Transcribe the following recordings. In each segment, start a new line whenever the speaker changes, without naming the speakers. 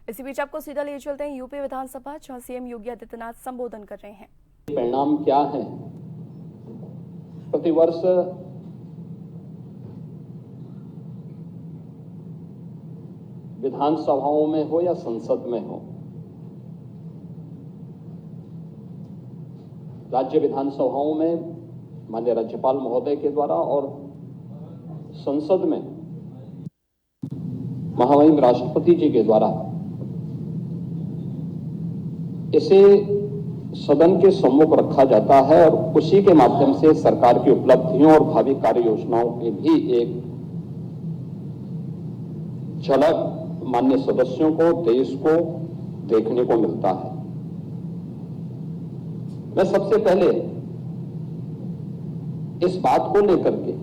इसी बीच आपको सीधा ले चलते हैं यूपी विधानसभा, जहां सीएम योगी आदित्यनाथ संबोधन कर रहे हैं।
परिणाम क्या है? प्रतिवर्ष विधानसभाओं में हो या संसद में हो, राज्य विधानसभाओं में माननीय राज्यपाल महोदय के द्वारा और संसद में महामहिम राष्ट्रपति जी के द्वारा इसे सदन के सम्मुख रखा जाता है और उसी के माध्यम से सरकार की उपलब्धियों और भावी कार्य योजनाओं की भी एक झलक माननीय सदस्यों को, देश को देखने को मिलता है। मैं सबसे पहले इस बात को लेकर के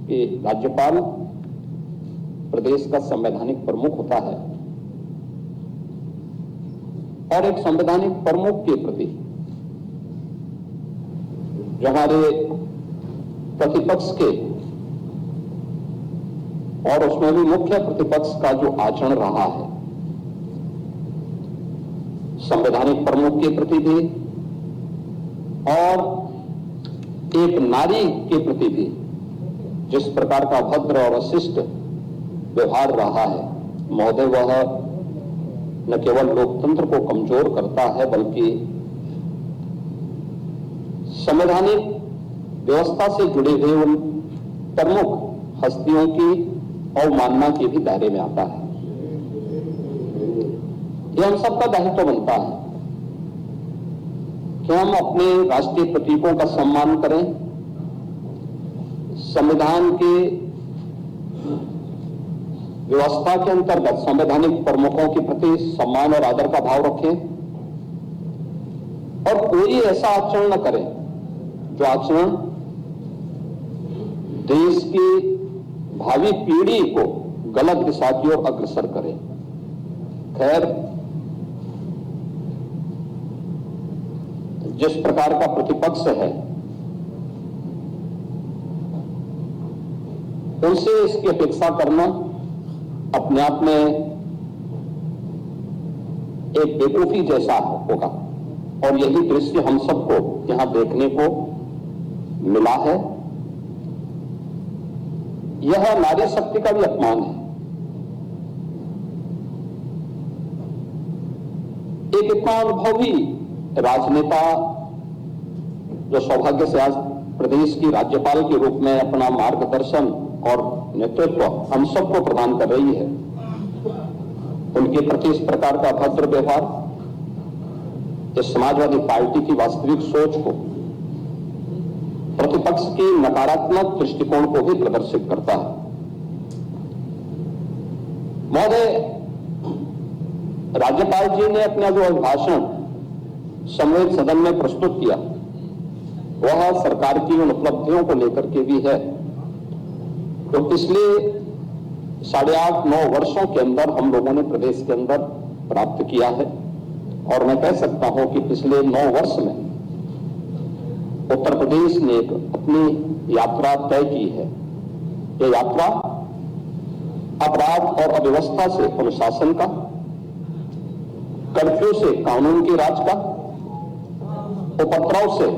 कि राज्यपाल प्रदेश का संवैधानिक प्रमुख होता है और एक संवैधानिक प्रमुख के प्रति जो हमारे प्रतिपक्ष के और उसमें भी मुख्य प्रतिपक्ष का जो आचरण रहा है, संवैधानिक प्रमुख के प्रति भी और एक नारी के प्रति भी जिस प्रकार का भद्र और अशिष्ट व्यवहार रहा है, महोदय, वह न केवल लोकतंत्र को कमजोर करता है बल्कि संवैधानिक व्यवस्था से जुड़े हुए उन प्रमुख हस्तियों की अवमानना के भी दायरे में आता है। यह हम सबका दायित्व बनता है कि हम अपने राष्ट्रीय प्रतीकों का सम्मान करें, संविधान के व्यवस्था के अंतर्गत संवैधानिक प्रमुखों के प्रति सम्मान और आदर का भाव रखें और कोई ऐसा आचरण न करें जो आचरण देश की भावी पीढ़ी को गलत दिशा की ओर अग्रसर करे। खैर, जिस प्रकार का प्रतिपक्ष है उनसे इसकी अपेक्षा करना अपने आप में एक बेवकूफी जैसा होगा और यही दृश्य हम सबको यहां देखने को मिला है। यह नारी शक्ति का भी अपमान है। एक इतना अनुभवी राजनेता जो सौभाग्य से आज प्रदेश की राज्यपाल के रूप में अपना मार्गदर्शन और नेतृत्व हम सबको प्रदान कर रही है, उनके प्रति इस प्रकार का भद्र व्यवहार इस समाजवादी पार्टी की वास्तविक सोच को, प्रतिपक्ष की नकारात्मक दृष्टिकोण को भी प्रदर्शित करता है। महोदय, राज्यपाल जी ने अपना जो अभिभाषण सम्मेलन सदन में प्रस्तुत किया वह सरकार की उन उपलब्धियों को लेकर के भी है तो पिछले 8.5-9 वर्षों के अंदर हम लोगों ने प्रदेश के अंदर प्राप्त किया है और मैं कह सकता हूं कि पिछले 9 वर्ष में उत्तर प्रदेश ने एक अपनी यात्रा तय की है। यह यात्रा अपराध और अव्यवस्था से अनुशासन का, कर्फ्यू से कानून के राज का, उपद्रव से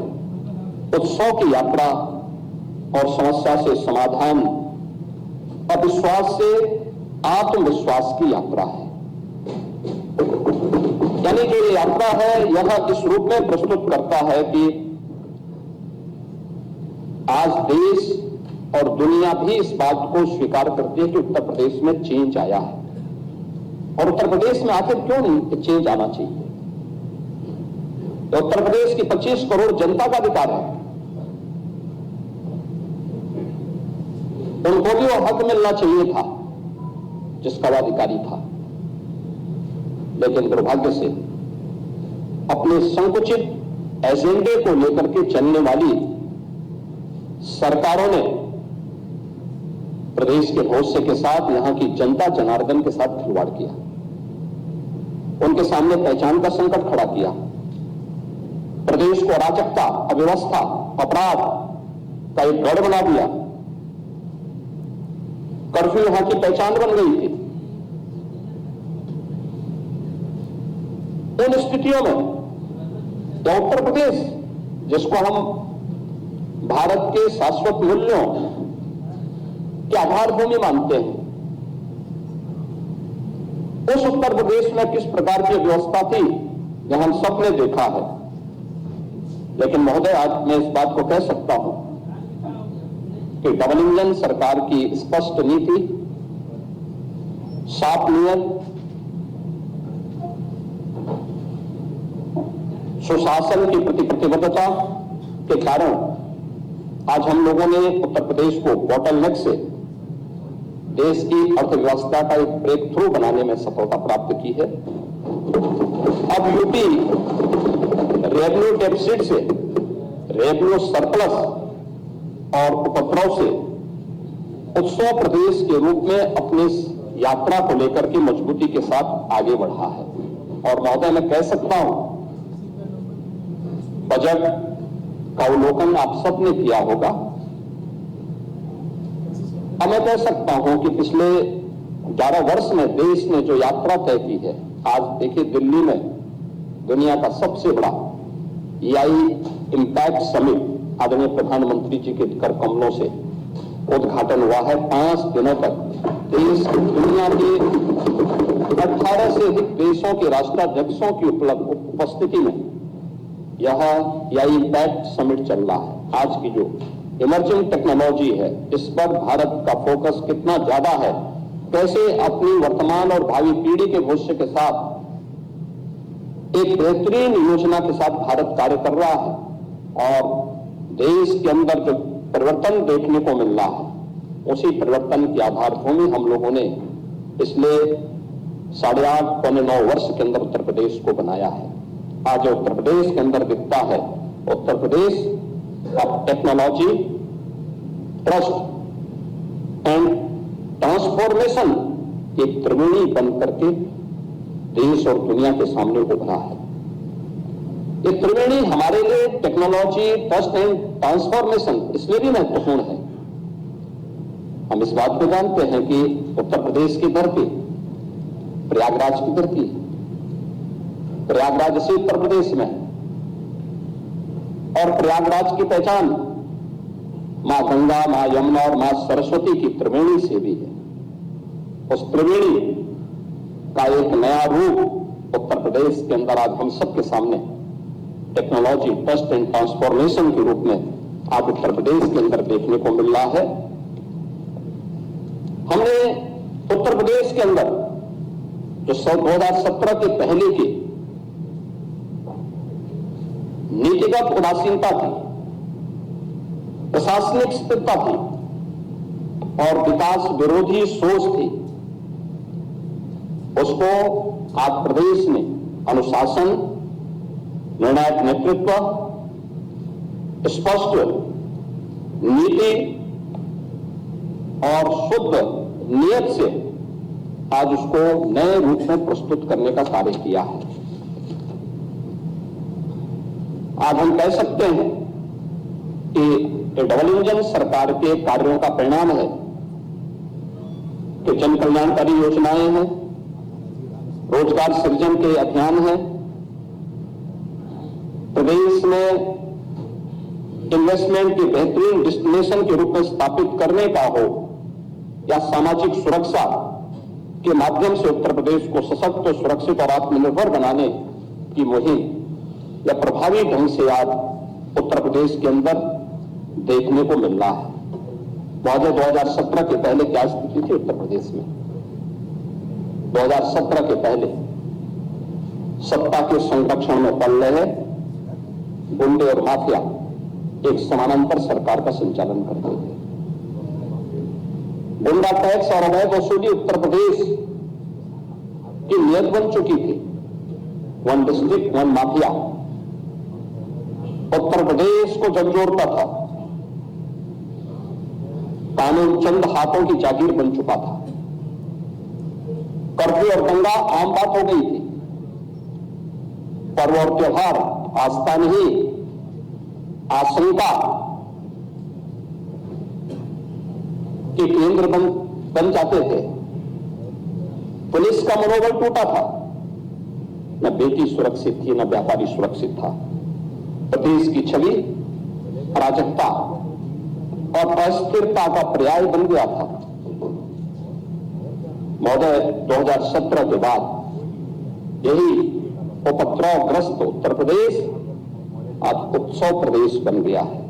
उत्सव की यात्रा और समस्या से समाधान, अविश्वास से आत्मविश्वास की यात्रा है। यानी जो ये यात्रा है यह इस रूप में प्रस्तुत करता है कि आज देश और दुनिया भी इस बात को स्वीकार करती है कि उत्तर प्रदेश में चेंज आया है और उत्तर प्रदेश में आखिर क्यों नहीं चेंज आना चाहिए। तो उत्तर प्रदेश की 25 करोड़ जनता का अधिकार है, उनको भी वो हक मिलना चाहिए था जिसका वो अधिकारी था, लेकिन दुर्भाग्य से अपने संकुचित एजेंडे को लेकर के चलने वाली सरकारों ने प्रदेश के भविष्य के साथ यहां की जनता जनार्दन के साथ खिलवाड़ किया, उनके सामने पहचान का संकट खड़ा किया, प्रदेश को अराजकता, अव्यवस्था, अपराध का एक गढ़ बना दिया। कर्फ्यू यहां की पहचान बन गई थी उन स्थितियों में या उत्तर प्रदेश जिसको हम भारत के शाश्वत मूल्यों की आधारभूमि मानते हैं, उस उत्तर प्रदेश में किस प्रकार की व्यवस्था थी यह हम सबने देखा है। लेकिन महोदय, आज मैं इस बात को कह सकता हूं कि डबल इंजन सरकार की स्पष्ट नीति, साफ नियत, सुशासन की प्रति प्रतिबद्धता के कारण आज हम लोगों ने उत्तर प्रदेश को बॉटलनेक से देश की अर्थव्यवस्था का एक ब्रेक थ्रू बनाने में सफलता प्राप्त की है। अब यूपी रेवेन्यू डेफिसिट से रेवेन्यू सरप्लस और उपद्रव से उत्सव प्रदेश के रूप में अपनी यात्रा को लेकर के मजबूती के साथ आगे बढ़ा है। और महोदय, मैं कह सकता हूं, बजट का अवलोकन आप सबने किया होगा। अब मैं कह सकता हूं कि पिछले 11 वर्ष में देश ने जो यात्रा तय की है, आज देखिए दिल्ली में दुनिया का सबसे बड़ा EI इम्पैक्ट समिट आदरणीय प्रधानमंत्री जी के कर कमलों से उद्घाटन हुआ है। 5 दिनों तक देश दुनिया के 18 से अधिक देशों के राष्ट्राध्यक्षों की उपस्थिति में यह EI इम्पैक्ट समिट चल रहा है। आज की जो इमर्जिंग टेक्नोलॉजी है, इस पर भारत का फोकस कितना ज्यादा है, कैसे अपनी वर्तमान और भावी पीढ़ी के भविष्य के साथ एक बेहतरीन योजना के साथ भारत कार्य कर रहा है, और देश के अंदर जो परिवर्तन देखने को मिल रहा है, उसी परिवर्तन की आधारभूमि हम लोगों ने पिछले 8.5 पौने 9 वर्ष के अंदर उत्तर प्रदेश को बनाया है। आज उत्तर प्रदेश के अंदर दिखता है, उत्तर प्रदेश अब टेक्नोलॉजी, ट्रस्ट एंड ट्रांसफॉर्मेशन की त्रिवेणी बन करके देश और दुनिया के सामने उभरा है। ये त्रिवेणी हमारे लिए टेक्नोलॉजी, ट्रस्ट एंड ट्रांसफॉर्मेशन इसलिए भी महत्वपूर्ण है। हम इस बात को जानते हैं कि उत्तर प्रदेश की धरती प्रयागराज की धरती है। प्रयागराज से उत्तर प्रदेश में है, और प्रयागराज की पहचान मां गंगा, मां यमुना और मां सरस्वती की त्रिवेणी से भी है। उस त्रिवेणी का एक नया रूप उत्तर प्रदेश के अंदर आज हम सबके सामने टेक्नोलॉजी, ट्रस्ट एंड ट्रांसफॉर्मेशन के रूप में आज उत्तर प्रदेश के अंदर देखने को मिल रहा है। हमने उत्तर प्रदेश के अंदर जो 2017 के पहले की नीतिगत उदासीनता थी, प्रशासनिक स्थिरता थी और विकास विरोधी सोच थी, उसको आज प्रदेश में अनुशासन, निर्णायक नेतृत्व, स्पष्ट नीति और शुद्ध नियत से आज उसको नए रूप में प्रस्तुत करने का कार्य किया है। आज हम कह सकते हैं कि डबल इंजन सरकार के कार्यों का परिणाम है कि जन कल्याणकारी योजनाएं हैं, रोजगार सृजन के अभियान हैं, प्रदेश में इन्वेस्टमेंट के बेहतरीन डेस्टिनेशन के रूप में स्थापित करने का हो, या सामाजिक सुरक्षा के माध्यम से उत्तर प्रदेश को सशक्त, सुरक्षित और आत्मनिर्भर बनाने की मुहिम या प्रभावी ढंग से आज उत्तर प्रदेश के अंदर देखने को मिल रहा है। 2017 के पहले क्या स्थिति थी उत्तर प्रदेश में? 2017 के पहले सत्ता के संरक्षण में पड़ रहे गुंडे और माफिया एक समानांतर सरकार का संचालन करते थे। गुंडा टैक्स और अवैध वसूली उत्तर प्रदेश की नियत बन चुकी थी। 1 डिस्ट्रिक्ट 1 माफिया उत्तर प्रदेश को झकझोरता था। कानून चंद हाथों की जागीर बन चुका था। कर्फ्यू और दंगा आम बात हो गई थी। पर्व और त्योहार आस्था नहीं, आशंका के केंद्र बन जाते थे। पुलिस का मनोबल टूटा था। न बेटी सुरक्षित थी, न व्यापारी सुरक्षित था। प्रदेश की छवि अराजकता और अस्थिरता का पर्याय बन गया था। महोदय, 2017 के बाद यही उपद्रवग्रस्त उत्तर प्रदेश आज उत्सव प्रदेश बन गया है।